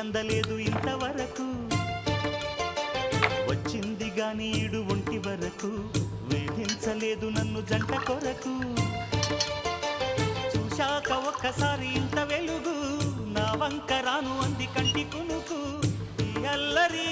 అందలేదు ఇంతవరకు వచ్చింది గాని ఈడు ఒంటి వరకు వేధించలేదు నన్ను జంట కొరకు చూశాక ఒక్కసారి ఇంత వెలుగు నా వంక రాను అంది కంటి కునుకు ఈ అల్లరి